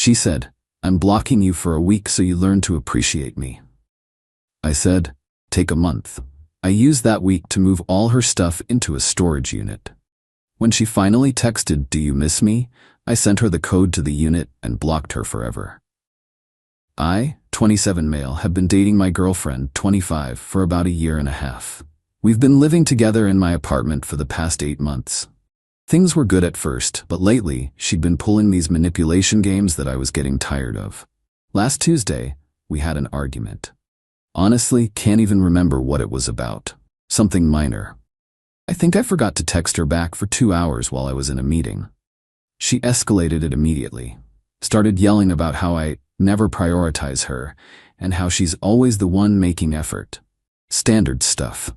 She said, "I'm blocking you for a week so you learn to appreciate me." I said, "Take a month." I used that week to move all her stuff into a storage unit. When she finally texted, "Do you miss me?" I sent her the code to the unit and blocked her forever. I, 27 male, have been dating my girlfriend, 25, for about a year and a half. We've been living together in my apartment for the past 8 months. Things were good at first, but lately, she'd been pulling these manipulation games that I was getting tired of. Last Tuesday, we had an argument. Honestly, can't even remember what it was about. Something minor. I think I forgot to text her back for 2 hours while I was in a meeting. She escalated it immediately. Started yelling about how I never prioritize her and how she's always the one making effort. Standard stuff.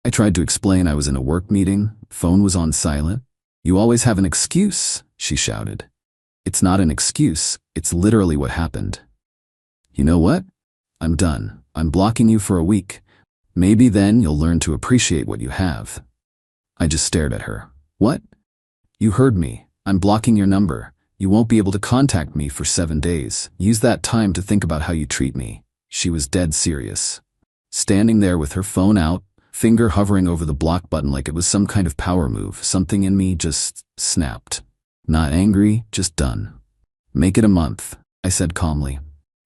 I tried to explain I was in a work meeting, phone was on silent. "You always have an excuse," she shouted. "It's not an excuse, it's literally what happened." "You know what? I'm done. I'm blocking you for a week. Maybe then you'll learn to appreciate what you have." I just stared at her. "What?" "You heard me. I'm blocking your number. You won't be able to contact me for 7 days. Use that time to think about how you treat me." She was dead serious. Standing there with her phone out, finger hovering over the block button like it was some kind of power move, something in me just snapped. Not angry, just done. "Make it a month," I said calmly.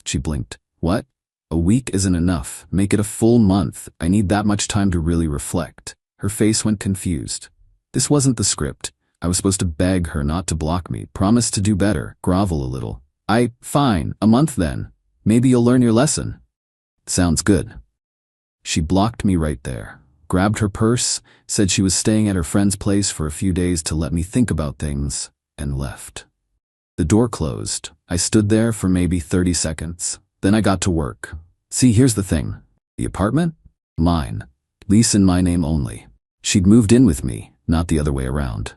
She blinked. "What? A week isn't enough. Make it a full month. I need that much time to really reflect." Her face went confused. This wasn't the script. I was supposed to beg her not to block me, promise to do better, grovel a little. Fine, a month then. Maybe you'll learn your lesson." "Sounds good." She blocked me right there, grabbed her purse, said she was staying at her friend's place for a few days to let me think about things, and left. The door closed. I stood there for maybe 30 seconds. Then I got to work. See, here's the thing. The apartment? Mine. Lease in my name only. She'd moved in with me, not the other way around.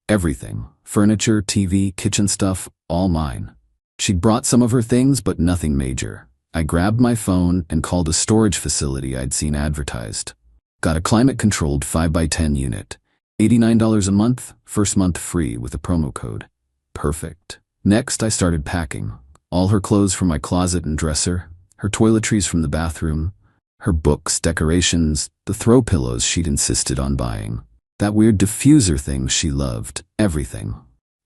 Everything. Furniture, TV, kitchen stuff, all mine. She'd brought some of her things, but nothing major. I grabbed my phone and called a storage facility I'd seen advertised. Got a climate-controlled 5x10 unit. $89 a month, first month free with a promo code. Perfect. Next, I started packing. All her clothes from my closet and dresser, her toiletries from the bathroom, her books, decorations, the throw pillows she'd insisted on buying. That weird diffuser thing she loved, everything.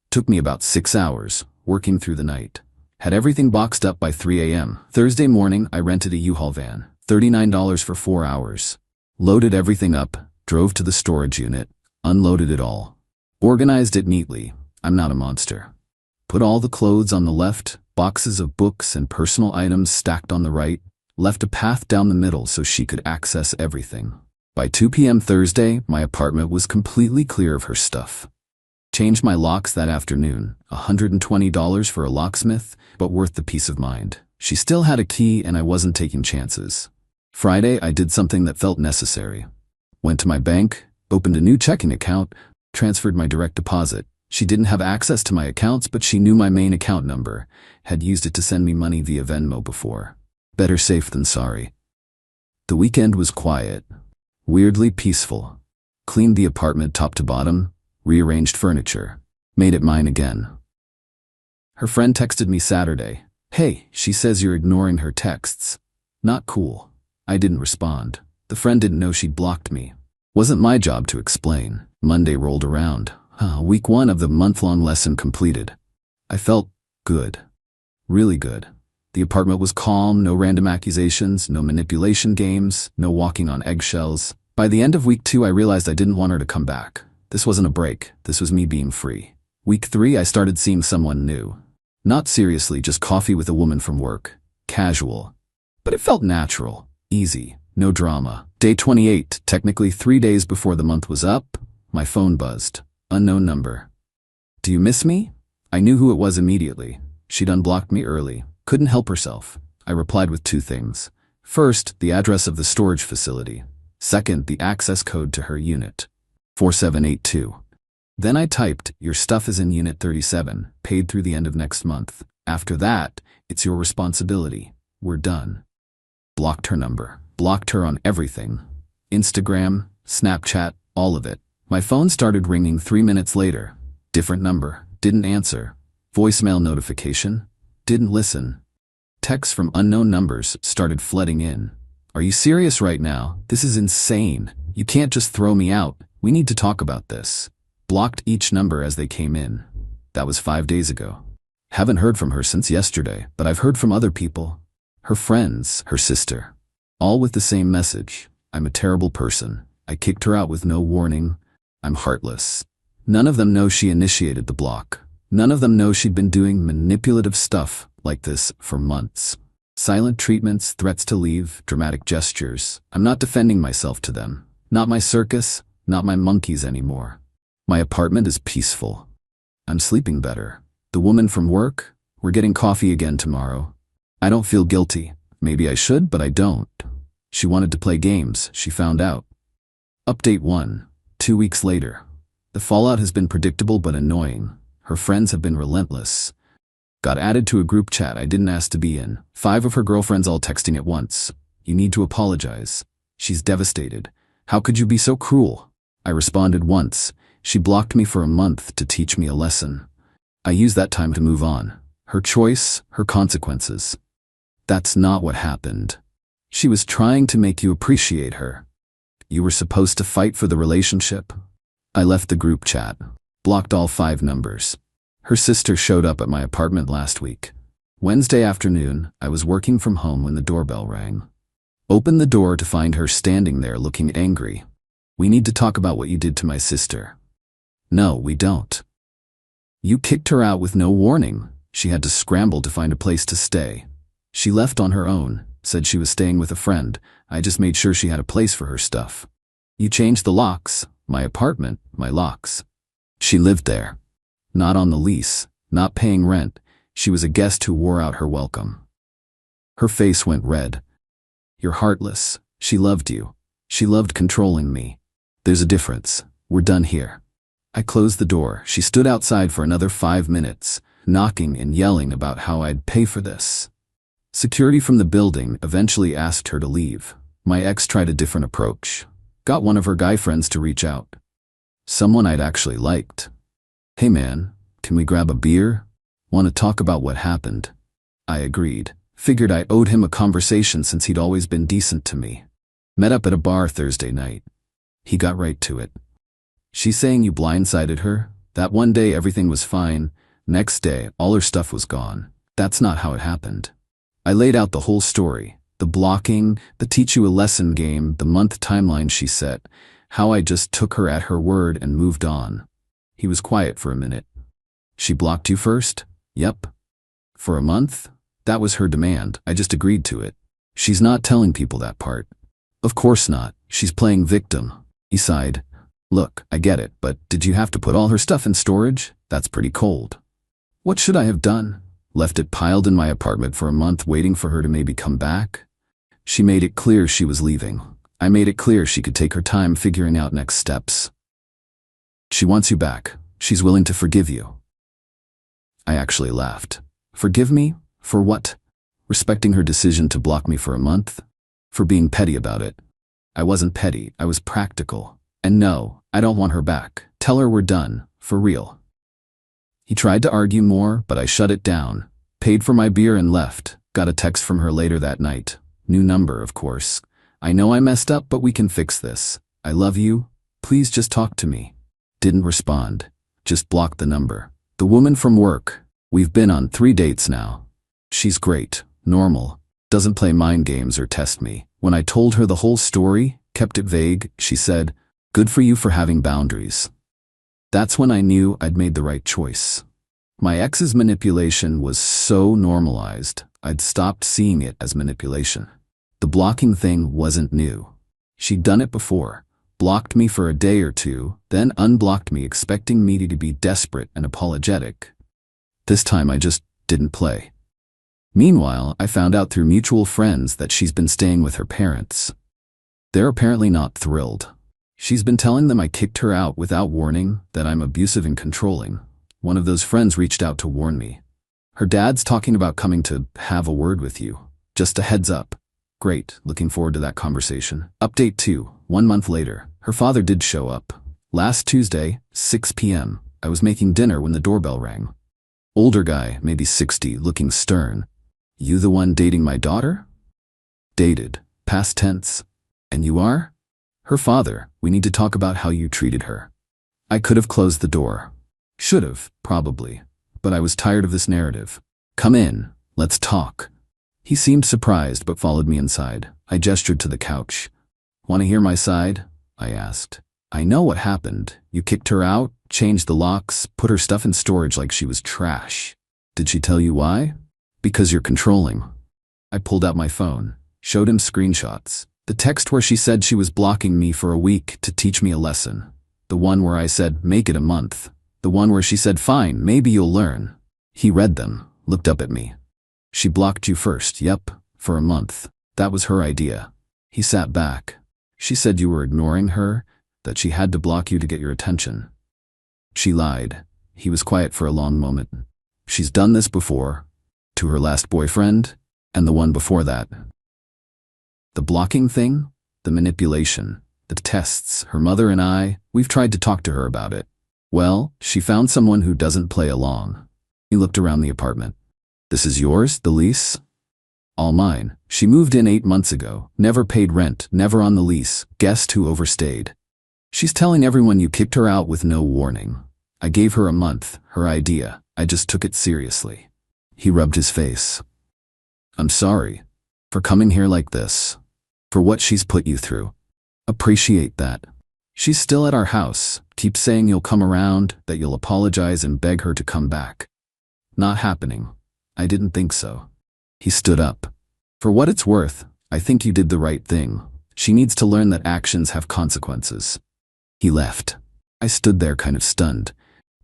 Took me about 6 hours, working through the night. Had everything boxed up by 3 a.m. Thursday morning, I rented a U-Haul van, $39 for 4 hours. Loaded everything up, drove to the storage unit, unloaded it all. Organized it neatly. I'm not a monster. Put all the clothes on the left, boxes of books and personal items stacked on the right, left a path down the middle so she could access everything. By 2 p.m. Thursday, my apartment was completely clear of her stuff. Changed my locks that afternoon, $120 for a locksmith, but worth the peace of mind. She still had a key and I wasn't taking chances. Friday, I did something that felt necessary. Went to my bank, opened a new checking account, transferred my direct deposit. She didn't have access to my accounts, but she knew my main account number, had used it to send me money via Venmo before. Better safe than sorry. The weekend was quiet, weirdly peaceful. Cleaned the apartment top to bottom, rearranged furniture, made it mine again. Her friend texted me Saturday. "Hey, she says you're ignoring her texts." Not cool. I didn't respond. The friend didn't know she'd blocked me. Wasn't my job to explain. Monday rolled around. Week 1 of the month-long lesson completed. I felt good. Really good. The apartment was calm, no random accusations, no manipulation games, no walking on eggshells. By the end of week 2, I realized I didn't want her to come back. This wasn't a break. This was me being free. Week 3, I started seeing someone new. Not seriously, just coffee with a woman from work. Casual. But it felt natural. Easy. No drama. Day 28, technically 3 days before the month was up, my phone buzzed. Unknown number. "Do you miss me?" I knew who it was immediately. She'd unblocked me early. Couldn't help herself. I replied with 2 things. First, the address of the storage facility. Second, the access code to her unit. 4782. Then I typed, "Your stuff is in Unit 37, paid through the end of next month. After that, it's your responsibility. We're done." Blocked her number. Blocked her on everything. Instagram, Snapchat, all of it. My phone started ringing 3 minutes later. Different number. Didn't answer. Voicemail notification. Didn't listen. Texts from unknown numbers started flooding in. Are you serious right now? This is insane. You can't just throw me out. We need to talk about this. Blocked each number as they came in. That was 5 days ago. Haven't heard from her since yesterday, but I've heard from other people. Her friends, her sister. All with the same message. I'm a terrible person. I kicked her out with no warning. I'm heartless. None of them know she initiated the block. None of them know she'd been doing manipulative stuff like this for months. Silent treatments, threats to leave, dramatic gestures. I'm not defending myself to them. Not my circus, not my monkeys anymore. My apartment is peaceful. I'm sleeping better. The woman from work, we're getting coffee again tomorrow. I don't feel guilty. Maybe I should, but I don't. She wanted to play games, she found out. Update 1. 2 weeks later. The fallout has been predictable but annoying. Her friends have been relentless. Got added to a group chat I didn't ask to be in. 5 of her girlfriends all texting at once. You need to apologize. She's devastated. How could you be so cruel? I responded once. She blocked me for a month to teach me a lesson. I used that time to move on. Her choice, her consequences. That's not what happened. She was trying to make you appreciate her. You were supposed to fight for the relationship. I left the group chat. Blocked all 5 numbers. Her sister showed up at my apartment last week. Wednesday afternoon, I was working from home when the doorbell rang. Opened the door to find her standing there looking angry. We need to talk about what you did to my sister. No, we don't. You kicked her out with no warning. She had to scramble to find a place to stay. She left on her own, said she was staying with a friend. I just made sure she had a place for her stuff. You changed the locks. My apartment, my locks. She lived there. Not on the lease, not paying rent. She was a guest who wore out her welcome. Her face went red. You're heartless. She loved you. She loved controlling me. There's a difference. We're done here. I closed the door. She stood outside for another 5 minutes, knocking and yelling about how I'd pay for this. Security from the building eventually asked her to leave. My ex tried a different approach. Got one of her guy friends to reach out. Someone I'd actually liked. Hey man, can we grab a beer? Want to talk about what happened? I agreed. Figured I owed him a conversation since he'd always been decent to me. Met up at a bar Thursday night. He got right to it. She's saying you blindsided her? That one day everything was fine. Next day, all her stuff was gone. That's not how it happened. I laid out the whole story. The blocking, the teach you a lesson game, the month timeline she set, how I just took her at her word and moved on. He was quiet for a minute. She blocked you first? Yep. For a month? That was her demand. I just agreed to it. She's not telling people that part. Of course not. She's playing victim. He sighed. Look, I get it, but did you have to put all her stuff in storage? That's pretty cold. What should I have done? Left it piled in my apartment for a month waiting for her to maybe come back? She made it clear she was leaving. I made it clear she could take her time figuring out next steps. She wants you back. She's willing to forgive you. I actually laughed. Forgive me? For what? Respecting her decision to block me for a month? For being petty about it. I wasn't petty, I was practical. And no, I don't want her back. Tell her we're done, for real. He tried to argue more, but I shut it down. Paid for my beer and left. Got a text from her later that night. New number, of course. I know I messed up, but we can fix this. I love you. Please just talk to me. Didn't respond. Just blocked the number. The woman from work. We've been on 3 dates now. She's great, normal, doesn't play mind games or test me. When I told her the whole story, kept it vague, she said, "Good for you for having boundaries." That's when I knew I'd made the right choice. My ex's manipulation was so normalized, I'd stopped seeing it as manipulation. The blocking thing wasn't new. She'd done it before. Blocked me for a day or two, then unblocked me expecting me to be desperate and apologetic. This time I just didn't play. Meanwhile, I found out through mutual friends that she's been staying with her parents. They're apparently not thrilled. She's been telling them I kicked her out without warning, that I'm abusive and controlling. One of those friends reached out to warn me. Her dad's talking about coming to have a word with you. Just a heads up. Great, looking forward to that conversation. Update 2, 1 month later. Her father did show up. Last Tuesday, 6 p.m. I was making dinner when the doorbell rang. Older guy, maybe 60, looking stern. You the one dating my daughter? Dated. Past tense. And you are? Her father. We need to talk about how you treated her. I could have closed the door. Should have, probably. But I was tired of this narrative. Come in. Let's talk. He seemed surprised but followed me inside. I gestured to the couch. Want to hear my side? I asked. I know what happened. You kicked her out, changed the locks, put her stuff in storage like she was trash. Did she tell you why? Because you're controlling. I pulled out my phone, showed him screenshots. The text where she said she was blocking me for a week to teach me a lesson. The one where I said, make it a month. The one where she said, fine, maybe you'll learn. He read them, looked up at me. She blocked you first, yep, for a month. That was her idea. He sat back. She said you were ignoring her, that she had to block you to get your attention. She lied. He was quiet for a long moment. She's done this before. To her last boyfriend, and the one before that. The blocking thing, the manipulation, the tests, her mother and we've tried to talk to her about it. Well, she found someone who doesn't play along. He looked around the apartment. This is yours, the lease? All mine. She moved in 8 months ago, never paid rent, never on the lease, guessed who overstayed. She's telling everyone you kicked her out with no warning. I gave her a month, her idea. I just took it seriously. He rubbed his face. I'm sorry. For coming here like this. For what she's put you through. Appreciate that. She's still at our house. Keep saying you'll come around, that you'll apologize and beg her to come back. Not happening. I didn't think so. He stood up. For what it's worth, I think you did the right thing. She needs to learn that actions have consequences. He left. I stood there kind of stunned.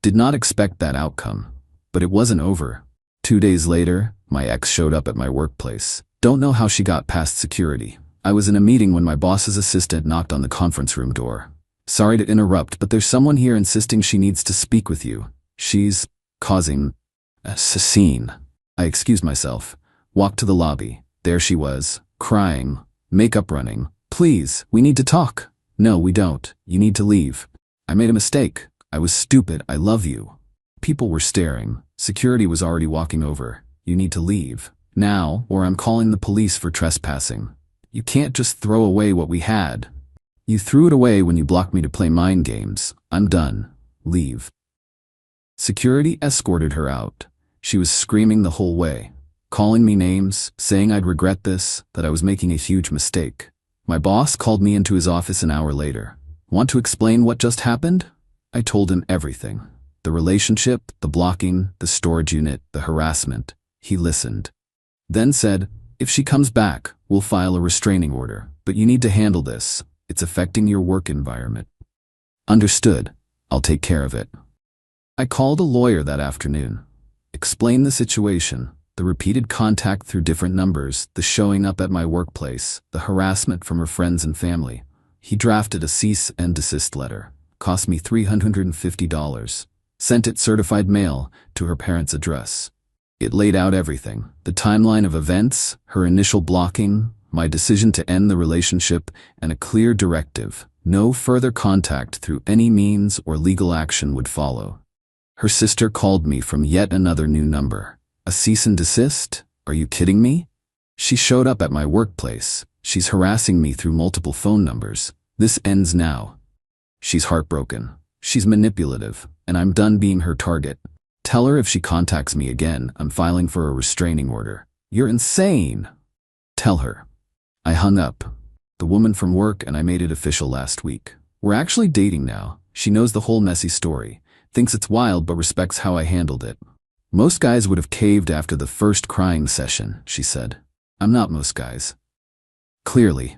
Did not expect that outcome. But it wasn't over. 2 days later, my ex showed up at my workplace. Don't know how she got past security. I was in a meeting when my boss's assistant knocked on the conference room door. Sorry to interrupt, but there's someone here insisting she needs to speak with you. She's causing a scene. I excused myself, walked to the lobby. There she was, crying, makeup running. Please, we need to talk. No, we don't. You need to leave. I made a mistake. I was stupid. I love you. People were staring. Security was already walking over. You need to leave. Now, or I'm calling the police for trespassing. You can't just throw away what we had. You threw it away when you blocked me to play mind games. I'm done. Leave. Security escorted her out. She was screaming the whole way, calling me names, saying I'd regret this, that I was making a huge mistake. My boss called me into his office an hour later. Want to explain what just happened? I told him everything. The relationship, the blocking, the storage unit, the harassment. He listened. Then said, if she comes back, we'll file a restraining order, but you need to handle this. It's affecting your work environment. Understood. I'll take care of it. I called a lawyer that afternoon. Explained the situation, the repeated contact through different numbers, the showing up at my workplace, the harassment from her friends and family. He drafted a cease and desist letter. Cost me $350. Sent it certified mail to her parents' address. It laid out everything, the timeline of events, her initial blocking, my decision to end the relationship, and a clear directive. No further contact through any means or legal action would follow. Her sister called me from yet another new number. A cease and desist? Are you kidding me? She showed up at my workplace. She's harassing me through multiple phone numbers. This ends now. She's heartbroken. She's manipulative, and I'm done being her target. Tell her if she contacts me again, I'm filing for a restraining order. You're insane. Tell her. I hung up. The woman from work and I made it official last week. We're actually dating now. She knows the whole messy story. Thinks it's wild but respects how I handled it. Most guys would have caved after the first crying session, she said. I'm not most guys. Clearly.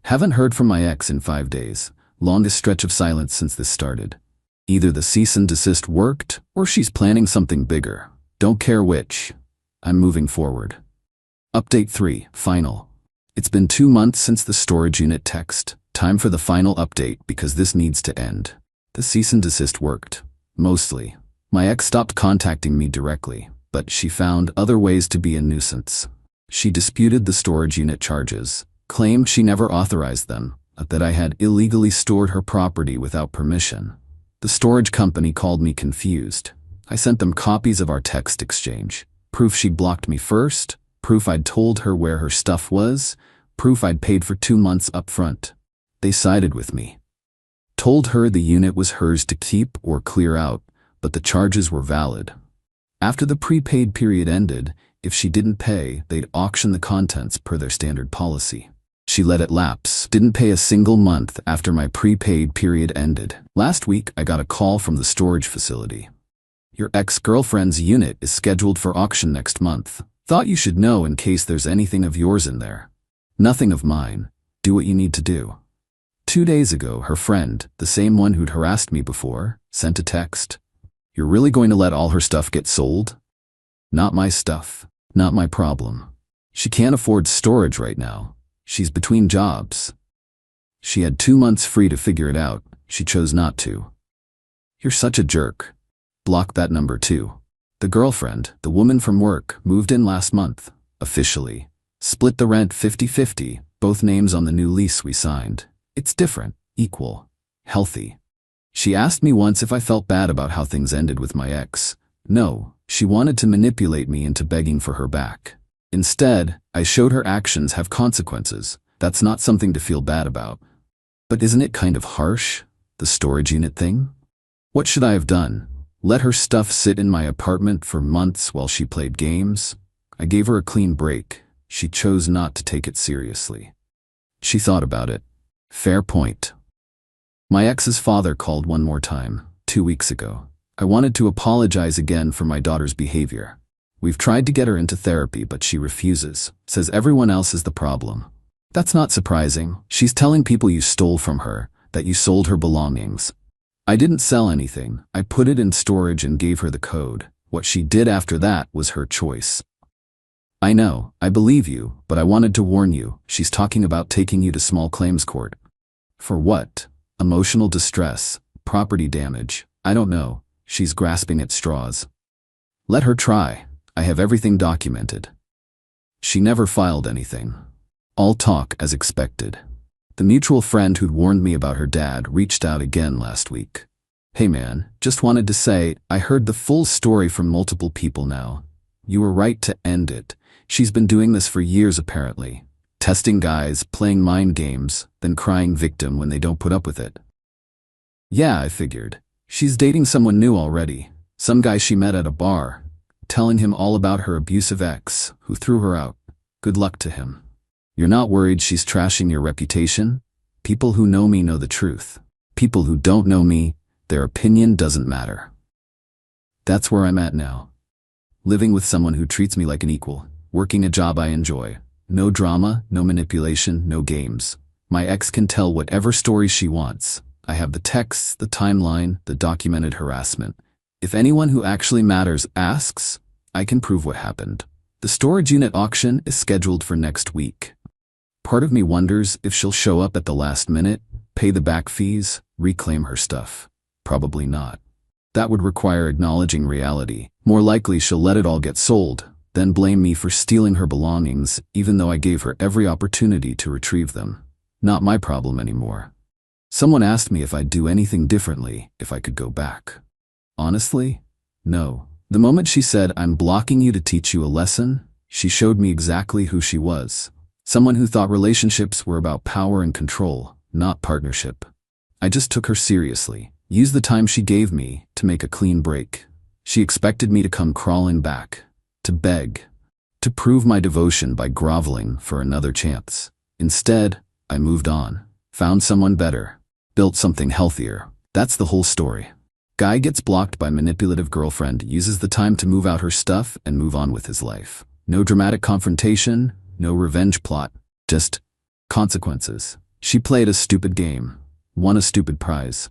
Haven't heard from my ex in 5 days. Longest stretch of silence since this started. Either the cease and desist worked, or she's planning something bigger. Don't care which. I'm moving forward. Update 3, final. It's been 2 months since the storage unit text. Time for the final update because this needs to end. The cease and desist worked. Mostly. My ex stopped contacting me directly, but she found other ways to be a nuisance. She disputed the storage unit charges, claimed she never authorized them, that I had illegally stored her property without permission. The storage company called me confused. I sent them copies of our text exchange. Proof she blocked me first, proof I'd told her where her stuff was, proof I'd paid for 2 months up front. They sided with me. Told her the unit was hers to keep or clear out, but the charges were valid. After the prepaid period ended, if she didn't pay, they'd auction the contents per their standard policy. She let it lapse, didn't pay a single month after my prepaid period ended. Last week, I got a call from the storage facility. Your ex-girlfriend's unit is scheduled for auction next month. Thought you should know in case there's anything of yours in there. Nothing of mine. Do what you need to do. 2 days ago, her friend, the same one who'd harassed me before, sent a text. You're really going to let all her stuff get sold? Not my stuff. Not my problem. She can't afford storage right now. She's between jobs. She had 2 months free to figure it out. She chose not to. You're such a jerk. Block that number too. The girlfriend, the woman from work, moved in last month. Officially. Split the rent 50-50, both names on the new lease we signed. It's different, equal, healthy. She asked me once if I felt bad about how things ended with my ex. No, she wanted to manipulate me into begging for her back. Instead, I showed her actions have consequences. That's not something to feel bad about. But isn't it kind of harsh, the storage unit thing? What should I have done? Let her stuff sit in my apartment for months while she played games? I gave her a clean break. She chose not to take it seriously. She thought about it. Fair point. My ex's father called one more time, 2 weeks ago. I wanted to apologize again for my daughter's behavior. We've tried to get her into therapy, but she refuses, says everyone else is the problem. That's not surprising. She's telling people you stole from her, that you sold her belongings. I didn't sell anything. I put it in storage and gave her the code. What she did after that was her choice. I know, I believe you, but I wanted to warn you. She's talking about taking you to small claims court. For what? Emotional distress, property damage, I don't know. She's grasping at straws. Let her try. I have everything documented. She never filed anything. All talk as expected. The mutual friend who'd warned me about her dad reached out again last week. Hey man, just wanted to say, I heard the full story from multiple people now. You were right to end it. She's been doing this for years apparently. Testing guys, playing mind games, then crying victim when they don't put up with it. Yeah, I figured. She's dating someone new already. Some guy she met at a bar. Telling him all about her abusive ex, who threw her out. Good luck to him. You're not worried she's trashing your reputation? People who know me know the truth. People who don't know me, their opinion doesn't matter. That's where I'm at now. Living with someone who treats me like an equal, working a job I enjoy. No drama, no manipulation, no games. My ex can tell whatever story she wants. I have the texts, the timeline, the documented harassment. If anyone who actually matters asks, I can prove what happened. The storage unit auction is scheduled for next week. Part of me wonders if she'll show up at the last minute, pay the back fees, reclaim her stuff. Probably not. That would require acknowledging reality. More likely she'll let it all get sold, then blame me for stealing her belongings, even though I gave her every opportunity to retrieve them. Not my problem anymore. Someone asked me if I'd do anything differently, if I could go back. Honestly, no. The moment she said, I'm blocking you to teach you a lesson, she showed me exactly who she was. Someone who thought relationships were about power and control, not partnership. I just took her seriously, used the time she gave me to make a clean break. She expected me to come crawling back, to beg, to prove my devotion by groveling for another chance. Instead, I moved on, found someone better, built something healthier. That's the whole story. Guy gets blocked by manipulative girlfriend, uses the time to move out her stuff and move on with his life. No dramatic confrontation, no revenge plot, just consequences. She played a stupid game, won a stupid prize.